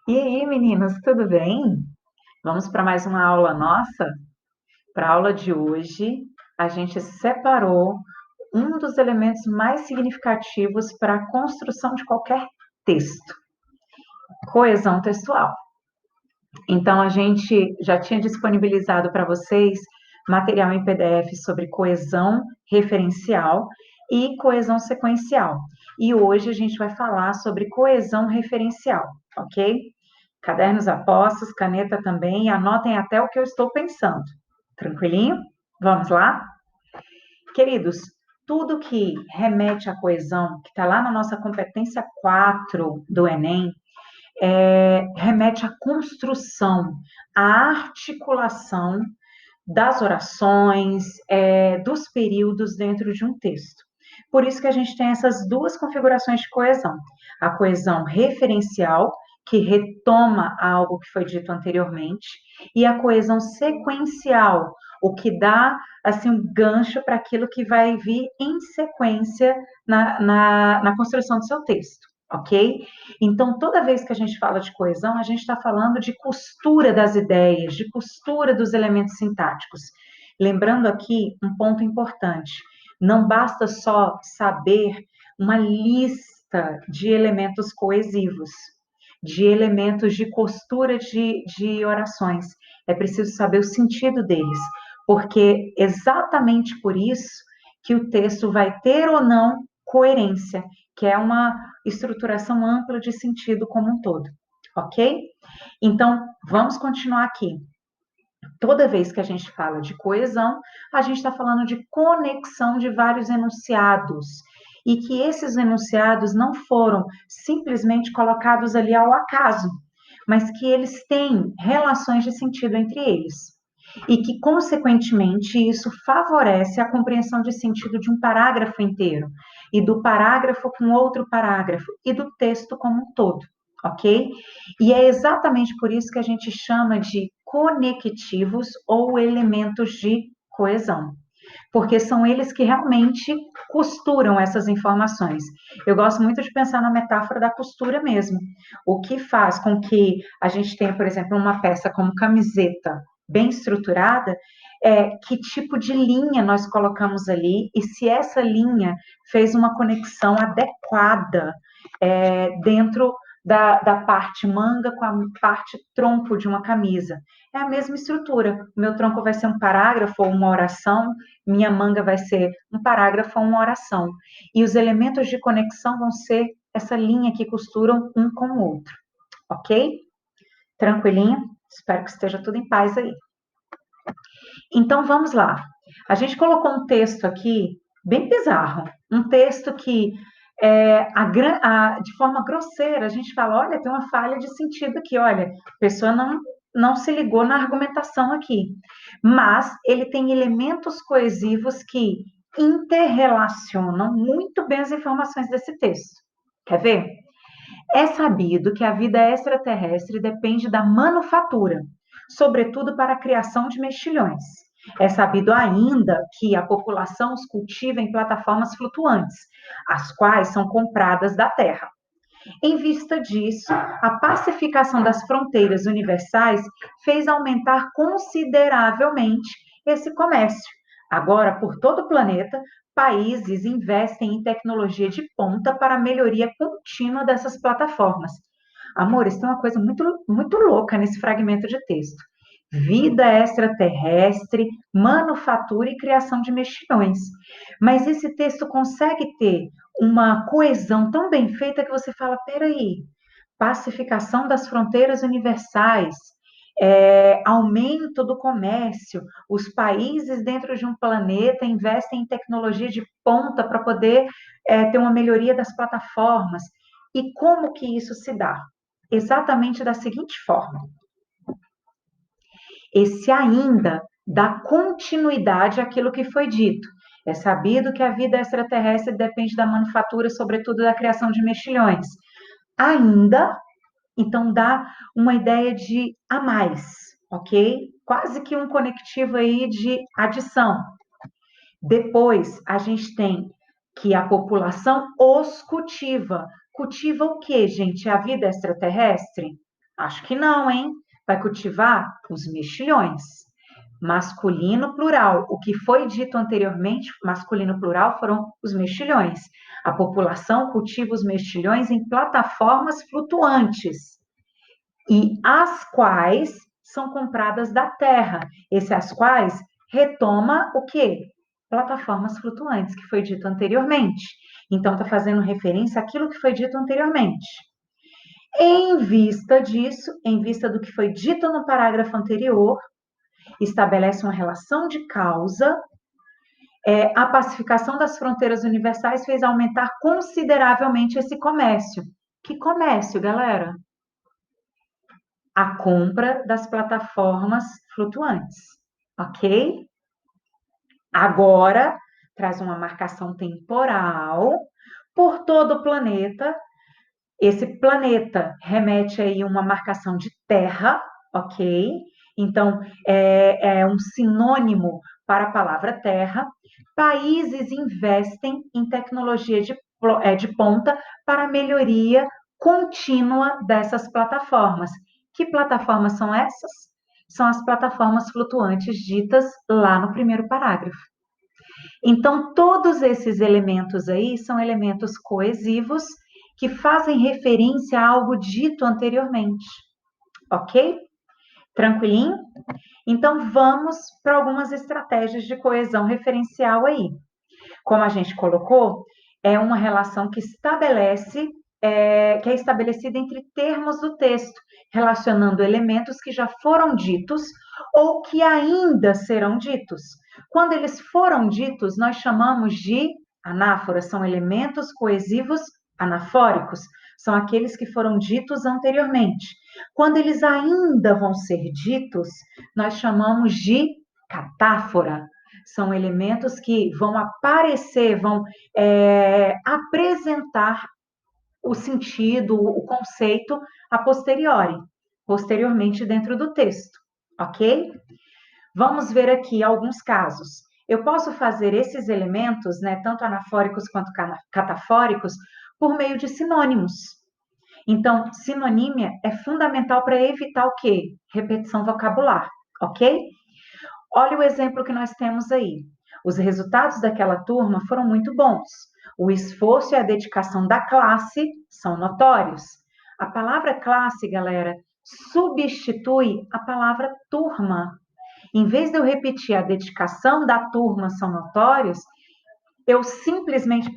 E aí, meninos, tudo bem? Vamos para mais uma aula nossa? Para a aula de hoje, a gente separou um dos elementos mais significativos para a construção de qualquer texto: coesão textual. Então, a gente já tinha disponibilizado para vocês material em PDF sobre coesão referencial e coesão sequencial. E hoje a gente vai falar sobre coesão referencial, ok? Cadernos a postos, caneta também, e anotem até o que eu estou pensando. Tranquilinho? Vamos lá? Queridos, tudo que remete à coesão, que está lá na nossa competência 4 do Enem, remete à construção, à articulação das orações, dos períodos dentro de um texto. Por isso que a gente tem essas duas configurações de coesão: a coesão referencial, que retoma algo que foi dito anteriormente, e a coesão sequencial, o que dá assim um gancho para aquilo que vai vir em sequência na construção do seu texto, ok? Então, toda vez que a gente fala de coesão, a gente está falando de costura das ideias, de costura dos elementos sintáticos. Lembrando aqui um ponto importante: não basta só saber uma lista de elementos coesivos, de elementos de costura de orações. É preciso saber o sentido deles, porque exatamente por isso que o texto vai ter ou não coerência, que é uma estruturação ampla de sentido como um todo, ok? Então, vamos continuar aqui. Toda vez que a gente fala de coesão, a gente está falando de conexão de vários enunciados, e que esses enunciados não foram simplesmente colocados ali ao acaso, mas que eles têm relações de sentido entre eles. E que, consequentemente, isso favorece a compreensão de sentido de um parágrafo inteiro, e do parágrafo com outro parágrafo, e do texto como um todo, ok? E é exatamente por isso que a gente chama de conectivos ou elementos de coesão, porque são eles que realmente costuram essas informações. Eu gosto muito de pensar na metáfora da costura mesmo. O que faz com que a gente tenha, por exemplo, uma peça como camiseta bem estruturada é que tipo de linha nós colocamos ali e se essa linha fez uma conexão adequada dentro da parte manga com a parte tronco de uma camisa. É a mesma estrutura. O meu tronco vai ser um parágrafo ou uma oração, minha manga vai ser um parágrafo ou uma oração. E os elementos de conexão vão ser essa linha que costuram um com o outro. Ok? Tranquilinho? Espero que esteja tudo em paz aí. Então vamos lá. A gente colocou um texto aqui bem bizarro, um texto que de forma grosseira a gente fala, olha, tem uma falha de sentido aqui, olha, a pessoa não se ligou na argumentação aqui, mas ele tem elementos coesivos que interrelacionam muito bem as informações desse texto. Quer ver? É sabido que a vida extraterrestre depende da manufatura, sobretudo para a criação de mexilhões. É sabido ainda que a população os cultiva em plataformas flutuantes, as quais são compradas da Terra. Em vista disso, a pacificação das fronteiras universais fez aumentar consideravelmente esse comércio. Agora, por todo o planeta, países investem em tecnologia de ponta para a melhoria contínua dessas plataformas. Amores, tem uma coisa muito, muito louca nesse fragmento de texto: vida extraterrestre, manufatura e criação de mexilhões. Mas esse texto consegue ter uma coesão tão bem feita que você fala, peraí, pacificação das fronteiras universais, aumento do comércio, os países dentro de um planeta investem em tecnologia de ponta para poder ter uma melhoria das plataformas. E como que isso se dá? Exatamente da seguinte forma: esse ainda dá continuidade àquilo que foi dito. É sabido que a vida extraterrestre depende da manufatura, sobretudo da criação de mexilhões. Ainda, então dá uma ideia de a mais, ok? Quase que um conectivo aí de adição. Depois, a gente tem que a população os cultiva. Cultiva o quê, gente? A vida extraterrestre? Acho que não, hein? Vai cultivar os mexilhões. Masculino plural. O que foi dito anteriormente, masculino plural, foram os mexilhões. A população cultiva os mexilhões em plataformas flutuantes e as quais são compradas da terra. Esse as quais retoma o quê? Plataformas flutuantes, que foi dito anteriormente. Então, está fazendo referência àquilo que foi dito anteriormente. Em vista disso, em vista do que foi dito no parágrafo anterior, estabelece uma relação de causa. A pacificação das fronteiras universais fez aumentar consideravelmente esse comércio. Que comércio, galera? A compra das plataformas flutuantes, ok? Agora, traz uma marcação temporal por todo o planeta. Esse planeta remete aí uma marcação de terra, ok? Então, é um sinônimo para a palavra terra. Países investem em tecnologia de ponta para melhoria contínua dessas plataformas. Que plataformas são essas? São as plataformas flutuantes ditas lá no primeiro parágrafo. Então, todos esses elementos aí são elementos coesivos que fazem referência a algo dito anteriormente, ok? Tranquilinho? Então, vamos para algumas estratégias de coesão referencial aí. Como a gente colocou, é uma relação que estabelece, que é estabelecida entre termos do texto, relacionando elementos que já foram ditos ou que ainda serão ditos. Quando eles foram ditos, nós chamamos de anáforas, são elementos coesivos anafóricos, são aqueles que foram ditos anteriormente. Quando eles ainda vão ser ditos, nós chamamos de catáfora. São elementos que vão aparecer, vão apresentar o sentido, o conceito a posteriormente dentro do texto, ok? Vamos ver aqui alguns casos. Eu posso fazer esses elementos, né, tanto anafóricos quanto catafóricos, por meio de sinônimos. Então, sinonímia é fundamental para evitar o quê? Repetição vocabular, ok? Olha o exemplo que nós temos aí. Os resultados daquela turma foram muito bons. O esforço e a dedicação da classe são notórios. A palavra classe, galera, substitui a palavra turma. Em vez de eu repetir a dedicação da turma são notórios, eu simplesmente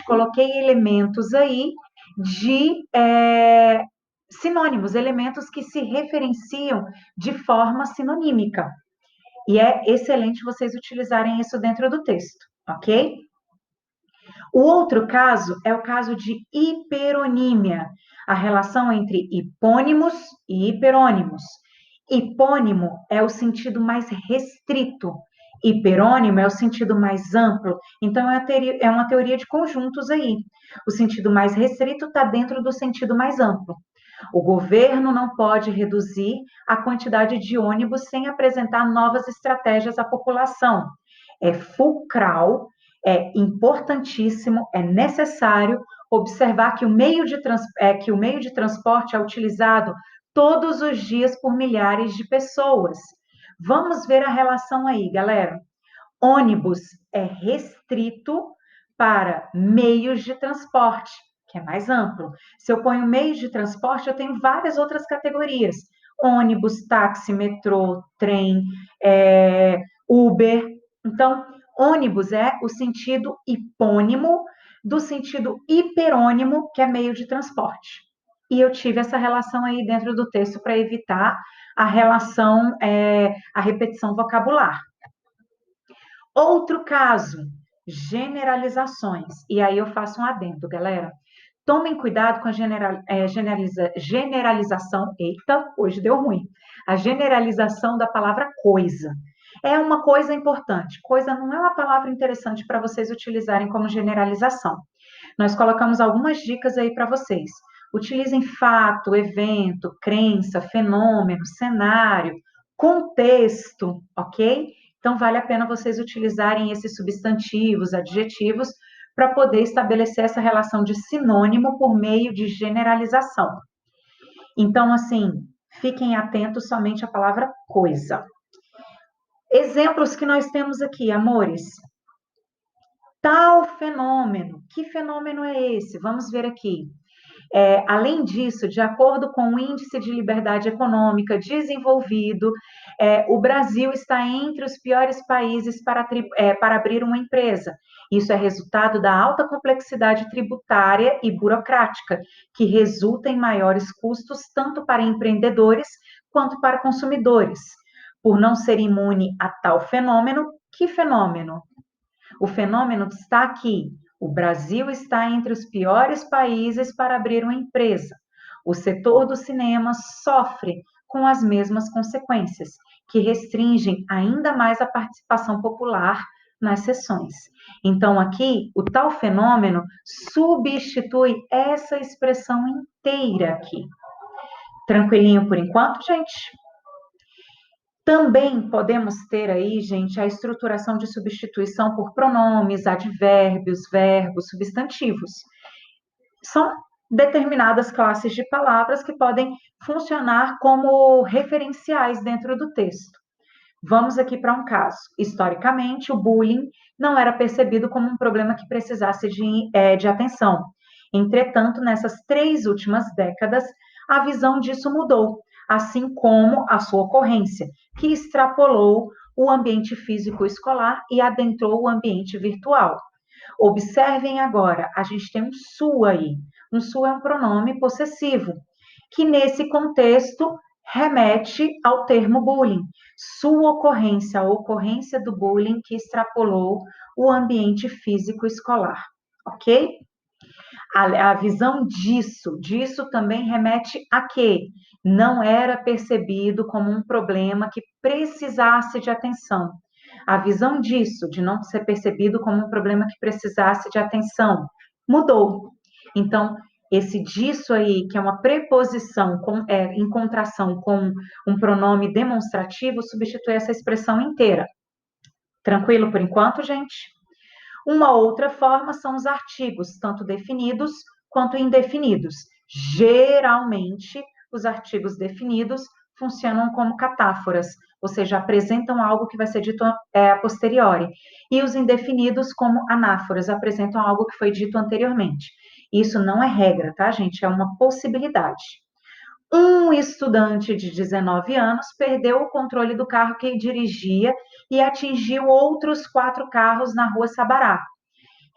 coloquei elementos aí de sinônimos, elementos que se referenciam de forma sinonímica. E é excelente vocês utilizarem isso dentro do texto, ok? O outro caso é o caso de hiperonímia, a relação entre hipônimos e hiperônimos. Hipônimo é o sentido mais restrito, hiperônimo é o sentido mais amplo. Então, é uma teoria de conjuntos aí. O sentido mais restrito está dentro do sentido mais amplo. O governo não pode reduzir a quantidade de ônibus sem apresentar novas estratégias à população. É fulcral, é importantíssimo, é necessário observar que o meio de transporte é utilizado todos os dias por milhares de pessoas. Vamos ver a relação aí, galera. Ônibus é restrito para meios de transporte, que é mais amplo. Se eu ponho meios de transporte, eu tenho várias outras categorias: ônibus, táxi, metrô, trem, Uber. Então, ônibus é o sentido hipônimo do sentido hiperônimo, que é meio de transporte. E eu tive essa relação aí dentro do texto para evitar a relação, a repetição vocabular. Outro caso, generalizações. E aí eu faço um adendo, galera. Tomem cuidado com a generalização. Eita, hoje deu ruim. A generalização da palavra coisa. É uma coisa importante. Coisa não é uma palavra interessante para vocês utilizarem como generalização. Nós colocamos algumas dicas aí para vocês. Utilizem fato, evento, crença, fenômeno, cenário, contexto, ok? Então, vale a pena vocês utilizarem esses substantivos, adjetivos, para poder estabelecer essa relação de sinônimo por meio de generalização. Então, assim, fiquem atentos somente à palavra coisa. Exemplos que nós temos aqui, amores. Tal fenômeno. Que fenômeno é esse? Vamos ver aqui. Além disso, de acordo com o Índice de Liberdade Econômica desenvolvido, o Brasil está entre os piores países para abrir uma empresa. Isso é resultado da alta complexidade tributária e burocrática, que resulta em maiores custos tanto para empreendedores quanto para consumidores. Por não ser imune a tal fenômeno, que fenômeno? O fenômeno está aqui. O Brasil está entre os piores países para abrir uma empresa. O setor do cinema sofre com as mesmas consequências, que restringem ainda mais a participação popular nas sessões. Então, aqui, o tal fenômeno substitui essa expressão inteira aqui. Tranquilinho por enquanto, gente? Também podemos ter aí, gente, a estruturação de substituição por pronomes, advérbios, verbos, substantivos. São determinadas classes de palavras que podem funcionar como referenciais dentro do texto. Vamos aqui para um caso. Historicamente, o bullying não era percebido como um problema que precisasse de atenção. Entretanto, nessas 3 últimas décadas, a visão disso mudou, assim como a sua ocorrência, que extrapolou o ambiente físico escolar e adentrou o ambiente virtual. Observem agora, a gente tem um su aí. Um su é um pronome possessivo, que nesse contexto remete ao termo bullying. Sua ocorrência, a ocorrência do bullying que extrapolou o ambiente físico escolar, ok? A visão disso também remete a quê? Não era percebido como um problema que precisasse de atenção. A visão disso, de não ser percebido como um problema que precisasse de atenção, mudou. Então, esse disso aí, que é uma preposição em contração com um pronome demonstrativo, substitui essa expressão inteira. Tranquilo por enquanto, gente? Uma outra forma são os artigos, tanto definidos quanto indefinidos. Geralmente, os artigos definidos funcionam como catáforas, ou seja, apresentam algo que vai ser dito a posteriori. E os indefinidos, como anáforas, apresentam algo que foi dito anteriormente. Isso não é regra, tá, gente? É uma possibilidade. Um estudante de 19 anos perdeu o controle do carro que dirigia e atingiu outros 4 carros na rua Sabará,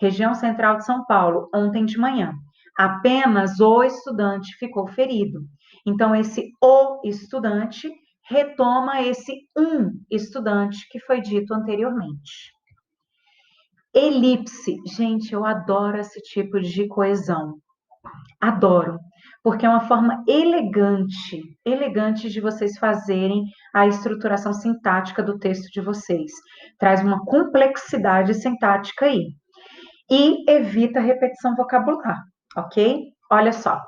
região central de São Paulo, ontem de manhã. Apenas o estudante ficou ferido. Então, esse o estudante retoma esse um estudante que foi dito anteriormente. Elipse. Gente, eu adoro esse tipo de coesão. Adoro, porque é uma forma elegante de vocês fazerem a estruturação sintática do texto de vocês. Traz uma complexidade sintática aí. E evita repetição vocabular, ok? Olha só.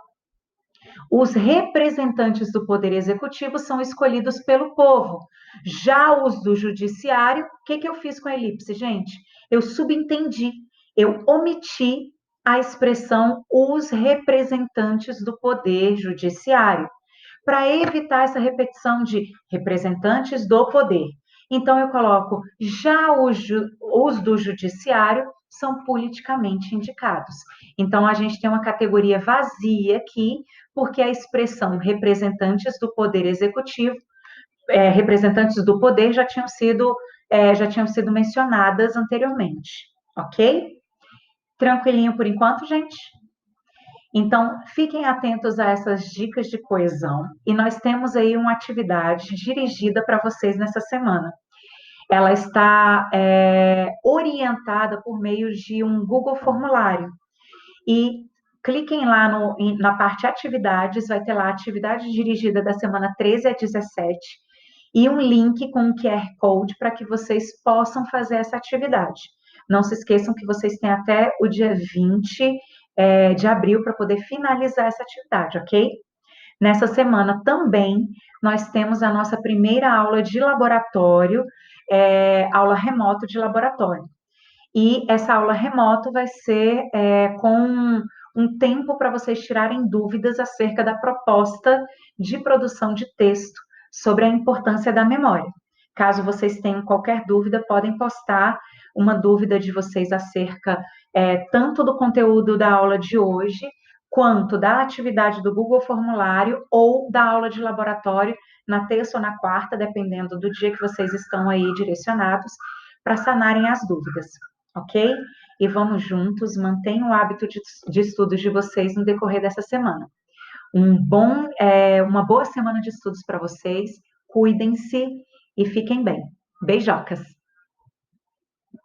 Os representantes do Poder Executivo são escolhidos pelo povo. Já os do Judiciário, o que eu fiz com a elipse, gente? Eu subentendi, eu omiti a expressão os representantes do Poder Judiciário, para evitar essa repetição de representantes do poder. Então, eu coloco já os do Judiciário são politicamente indicados. Então, a gente tem uma categoria vazia aqui, porque a expressão representantes do Poder Executivo, representantes do poder já tinham sido mencionadas anteriormente, ok? Tranquilinho por enquanto, gente? Então, fiquem atentos a essas dicas de coesão e nós temos aí uma atividade dirigida para vocês nessa semana. Ela está orientada por meio de um Google Formulário. E cliquem lá na parte atividades, vai ter lá a atividade dirigida da semana 13 a 17 e um link com um QR Code para que vocês possam fazer essa atividade. Não se esqueçam que vocês têm até o dia 20 de abril para poder finalizar essa atividade, ok? Nessa semana também nós temos a nossa primeira aula de laboratório, aula remoto de laboratório. E essa aula remoto vai ser com um tempo para vocês tirarem dúvidas acerca da proposta de produção de texto sobre a importância da memória. Caso vocês tenham qualquer dúvida, podem postar uma dúvida de vocês acerca tanto do conteúdo da aula de hoje, quanto da atividade do Google Formulário ou da aula de laboratório na terça ou na quarta, dependendo do dia que vocês estão aí direcionados, para sanarem as dúvidas, ok? E vamos juntos, mantenham o hábito de estudos de vocês no decorrer dessa semana. Uma boa semana de estudos para vocês, cuidem-se e fiquem bem. Beijocas!